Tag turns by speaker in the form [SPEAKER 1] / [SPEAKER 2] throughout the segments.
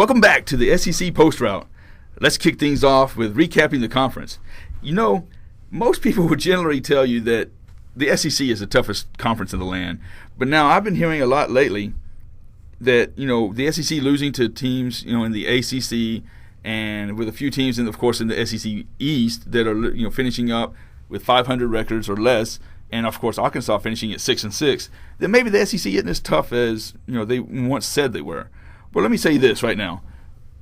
[SPEAKER 1] Welcome back to the SEC Post Route. Let's kick things off with recapping the conference. You know, most people would generally tell you that the SEC is the toughest conference in the land. But now I've been hearing a lot lately that, the SEC losing to teams, in the ACC and with a few teams, of course, in the SEC East that are, finishing up with 500 records or less, and, of course, Arkansas finishing at 6-6, that maybe the SEC isn't as tough as, they once said they were. But let me say this right now.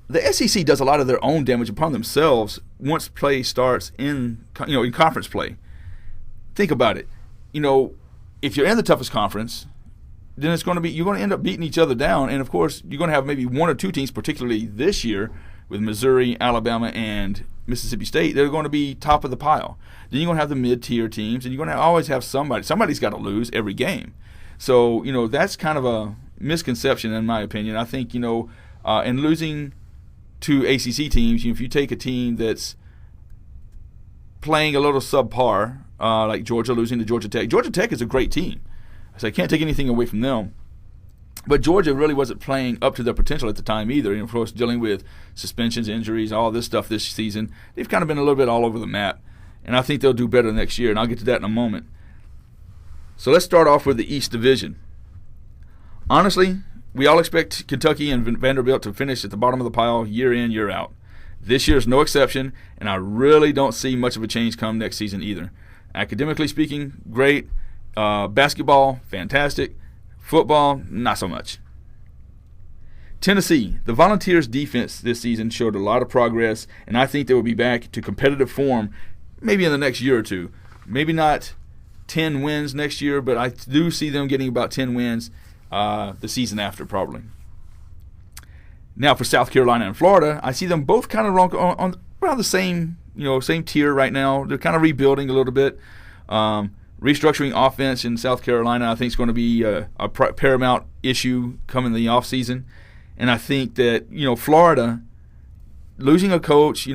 [SPEAKER 1] The SEC does a lot of their own damage upon themselves once play starts in conference play. Think about it. If you're in the toughest conference, then you're going to end up beating each other down. And, of course, you're going to have maybe one or two teams, particularly this year with Missouri, Alabama, and Mississippi State, they're going to be top of the pile. Then you're going to have the mid-tier teams, and you're going to always have somebody. Somebody's got to lose every game. So, that's kind of a misconception in my opinion. I think, in losing to ACC teams, if you take a team that's playing a little subpar, like Georgia losing to Georgia Tech is a great team. So I can't take anything away from them. But Georgia really wasn't playing up to their potential at the time either. Of course, dealing with suspensions, injuries, all this stuff this season. They've kind of been a little bit all over the map. And I think they'll do better next year, and I'll get to that in a moment. So let's start off with the East Division. Honestly, we all expect Kentucky and Vanderbilt to finish at the bottom of the pile year in, year out. This year is no exception, and I really don't see much of a change come next season either. Academically speaking, great. Basketball, fantastic. Football, not so much. Tennessee, the Volunteers' defense this season showed a lot of progress, and I think they will be back to competitive form maybe in the next year or two. Maybe not 10 wins next year, but I do see them getting about 10 wins the season after probably. Now for South Carolina and Florida, I see them both kind of on around the same tier right now. They're kind of rebuilding a little bit. Restructuring offense in South Carolina, I think, is going to be a paramount issue coming the offseason. And I think that, Florida, losing a coach,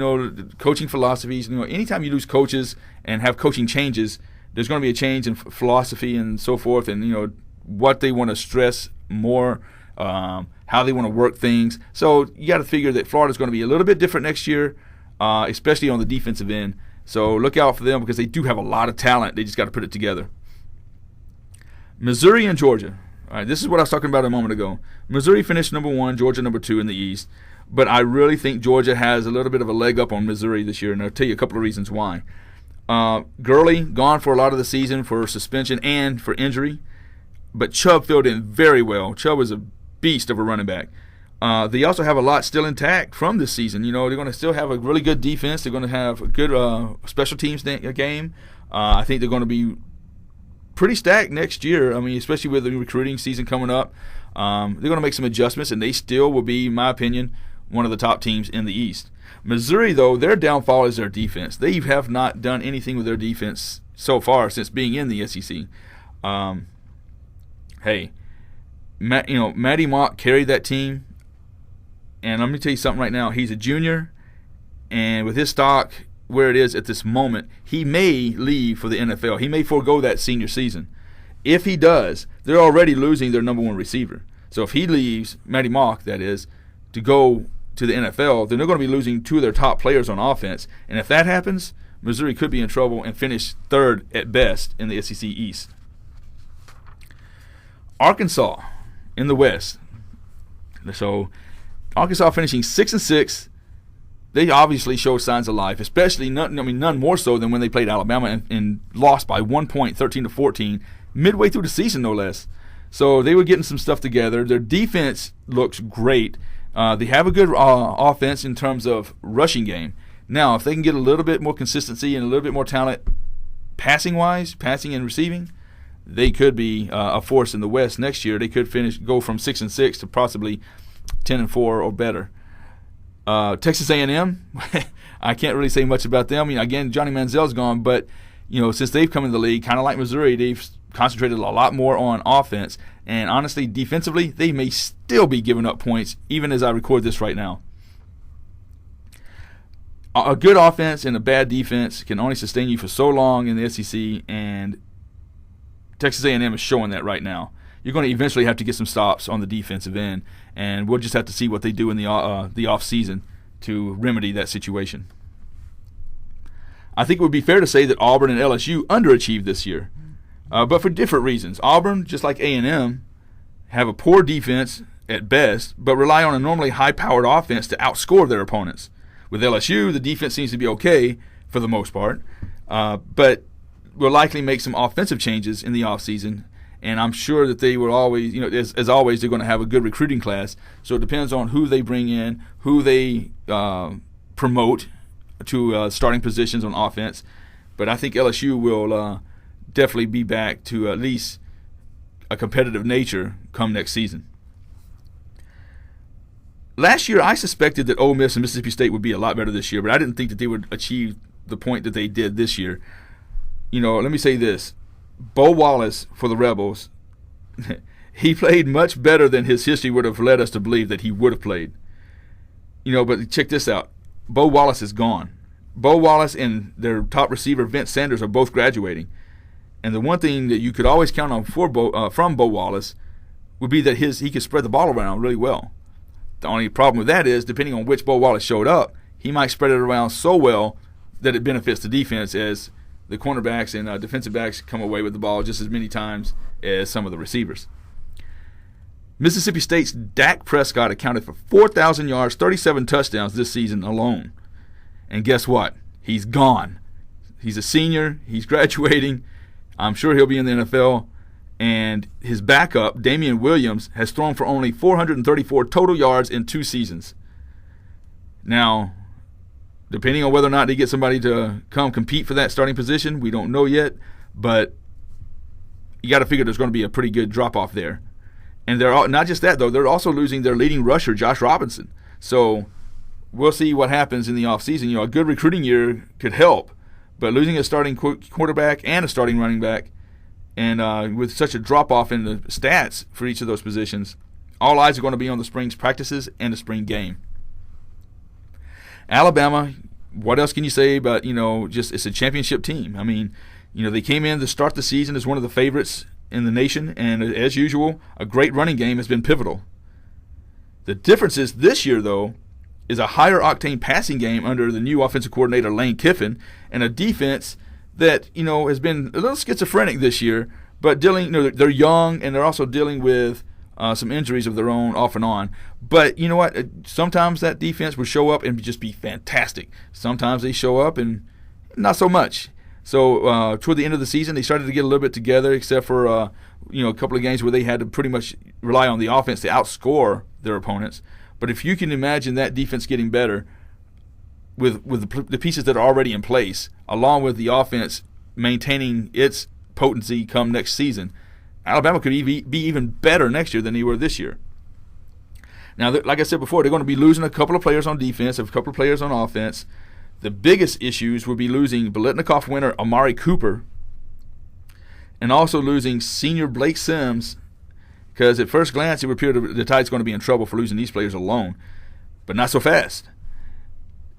[SPEAKER 1] coaching philosophies, anytime you lose coaches and have coaching changes, there's going to be a change in philosophy and so forth, and, what they want to stress more, how they want to work things. So you got to figure that Florida's going to be a little bit different next year, especially on the defensive end. So look out for them because they do have a lot of talent. They just got to put it together. Missouri and Georgia. All right, this is what I was talking about a moment ago. Missouri finished number 1, Georgia number 2 in the East. But I really think Georgia has a little bit of a leg up on Missouri this year, and I'll tell you a couple of reasons why. Gurley gone for a lot of the season for suspension and for injury. But Chubb filled in very well. Chubb is a beast of a running back. They also have a lot still intact from this season. They're going to still have a really good defense. They're going to have a good special teams game. I think they're going to be pretty stacked next year. I mean, especially with the recruiting season coming up. They're going to make some adjustments, and they still will be, in my opinion, one of the top teams in the East. Missouri, though, their downfall is their defense. They have not done anything with their defense so far since being in the SEC. Matty Mock carried that team. And let me tell you something right now. He's a junior, and with his stock where it is at this moment, he may leave for the NFL. He may forego that senior season. If he does, they're already losing their number 1 receiver. So if he leaves, Matty Mock, that is, to go to the NFL, then they're going to be losing 2 of their top players on offense. And if that happens, Missouri could be in trouble and finish 3rd at best in the SEC East. Arkansas in the West. So Arkansas finishing 6-6. They obviously showed signs of life, especially none more so than when they played Alabama and lost by 1 point, 13-14, midway through the season, no less. So they were getting some stuff together. Their defense looks great. They have a good offense in terms of rushing game. Now, if they can get a little bit more consistency and a little bit more talent passing-wise, passing and receiving, they could be a force in the West next year. They could go from 6-6 to possibly 10-4 or better. Texas A&M, I can't really say much about them. I mean, again, Johnny Manziel's gone, but since they've come in the league, kind of like Missouri, they've concentrated a lot more on offense. And honestly, defensively, they may still be giving up points, even as I record this right now. A good offense and a bad defense can only sustain you for so long in the SEC, and Texas A&M is showing that right now. you're going to eventually have to get some stops on the defensive end, and we'll just have to see what they do in the off season to remedy that situation. I think it would be fair to say that Auburn and LSU underachieved this year, but for different reasons. Auburn, just like A&M, have a poor defense at best, but rely on a normally high-powered offense to outscore their opponents. With LSU, the defense seems to be okay for the most part, but will likely make some offensive changes in the offseason, and I'm sure that they will always, as always, they're going to have a good recruiting class. So it depends on who they bring in, who they promote to starting positions on offense. But I think LSU will definitely be back to at least a competitive nature come next season. Last year, I suspected that Ole Miss and Mississippi State would be a lot better this year, but I didn't think that they would achieve the point that they did this year. Let me say this. Bo Wallace for the Rebels, he played much better than his history would have led us to believe that he would have played. But check this out. Bo Wallace is gone. Bo Wallace and their top receiver, Vince Sanders, are both graduating. And the one thing that you could always count on from Bo Wallace would be that he could spread the ball around really well. The only problem with that is, depending on which Bo Wallace showed up, he might spread it around so well that it benefits the defense, as the cornerbacks and defensive backs come away with the ball just as many times as some of the receivers. Mississippi State's Dak Prescott accounted for 4,000 yards, 37 touchdowns this season alone. And guess what? He's gone. He's a senior. He's graduating. I'm sure he'll be in the NFL. And his backup, Damian Williams, has thrown for only 434 total yards in 2 seasons. Now, depending on whether or not they get somebody to come compete for that starting position, we don't know yet. But you got to figure there's going to be a pretty good drop-off there. And they're not just that, though. They're also losing their leading rusher, Josh Robinson. So we'll see what happens in the offseason. A good recruiting year could help. But losing a starting quarterback and a starting running back, and with such a drop-off in the stats for each of those positions, all eyes are going to be on the spring's practices and the spring game. Alabama, what else can you say about, just it's a championship team. I mean, they came in to start the season as one of the favorites in the nation, and as usual, a great running game has been pivotal. The difference is this year, though, is a higher-octane passing game under the new offensive coordinator, Lane Kiffin, and a defense that, has been a little schizophrenic this year, but dealing, they're young, and they're also dealing with some injuries of their own off and on. But you know what? Sometimes that defense will show up and just be fantastic. Sometimes they show up and not so much. So toward the end of the season, they started to get a little bit together, except for a couple of games where they had to pretty much rely on the offense to outscore their opponents. But if you can imagine that defense getting better with the pieces that are already in place, along with the offense maintaining its potency come next season, Alabama could be even better next year than they were this year. Now, like I said before, they're going to be losing a couple of players on defense, a couple of players on offense. The biggest issues will be losing Biletnikoff winner Amari Cooper, and also losing senior Blake Sims, because at first glance it would appear the Tide's going to be in trouble for losing these players alone, but not so fast.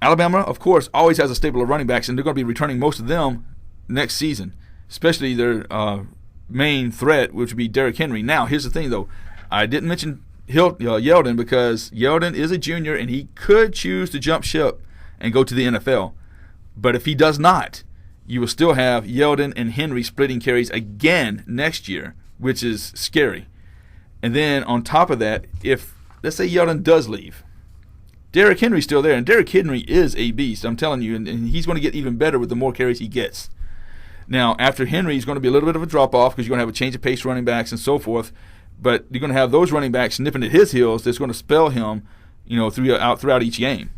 [SPEAKER 1] Alabama, of course, always has a stable of running backs, and they're going to be returning most of them next season, especially their main threat, which would be Derrick Henry. Now, here's the thing, though. I didn't mention Yeldon because Yeldon is a junior, and he could choose to jump ship and go to the NFL. But if he does not, you will still have Yeldon and Henry splitting carries again next year, which is scary. And then on top of that, if, let's say Yeldon does leave, Derrick Henry's still there, and Derrick Henry is a beast, I'm telling you, and he's going to get even better with the more carries he gets. Now, after Henry, he's going to be a little bit of a drop-off because you're going to have a change of pace running backs and so forth, but you're going to have those running backs nipping at his heels that's going to spell him, throughout each game.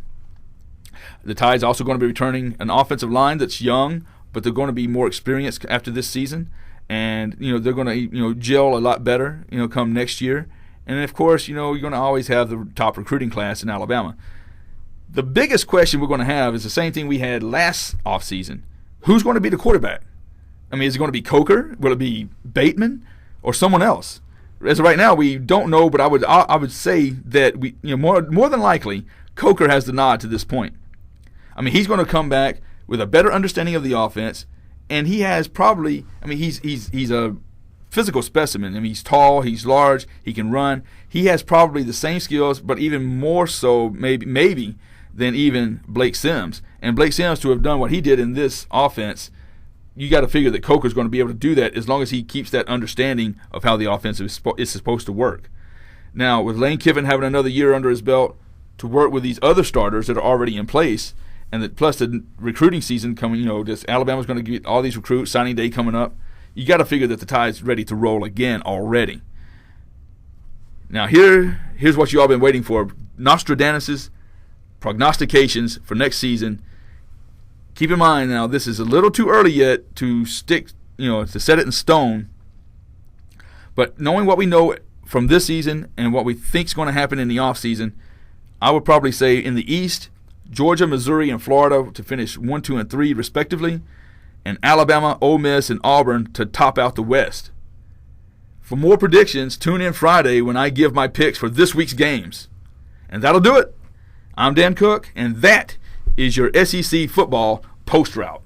[SPEAKER 1] The Tide's also going to be returning an offensive line that's young, but they're going to be more experienced after this season, and they're going to gel a lot better come next year. And of course, you're going to always have the top recruiting class in Alabama. The biggest question we're going to have is the same thing we had last offseason. Who's going to be the quarterback? I mean, is it going to be Coker? Will it be Bateman or someone else? As of right now, we don't know, but I would say that we more than likely Coker has the nod to this point. I mean, he's going to come back with a better understanding of the offense, and he has probably, he's a physical specimen. I mean, he's tall, he's large, he can run. He has probably the same skills, but even more so maybe than even Blake Sims. And Blake Sims, to have done what he did in this offense, you got to figure that Coker's going to be able to do that as long as he keeps that understanding of how the offense is supposed to work. Now, with Lane Kiffin having another year under his belt to work with these other starters that are already in place, and plus the recruiting season coming, this Alabama's going to get all these recruits, signing day coming up, you got to figure that the Tide's ready to roll again already. Now, here's what you all been waiting for. Nostradamus' prognostications for next season. Keep in mind now, this is a little too early yet to stick, to set it in stone. But knowing what we know from this season and what we think is going to happen in the offseason, I would probably say in the East, Georgia, Missouri, and Florida to finish 1, 2, and 3 respectively, and Alabama, Ole Miss, and Auburn to top out the West. For more predictions, tune in Friday when I give my picks for this week's games. And that'll do it. I'm Dan Cook, and that is your SEC football post route.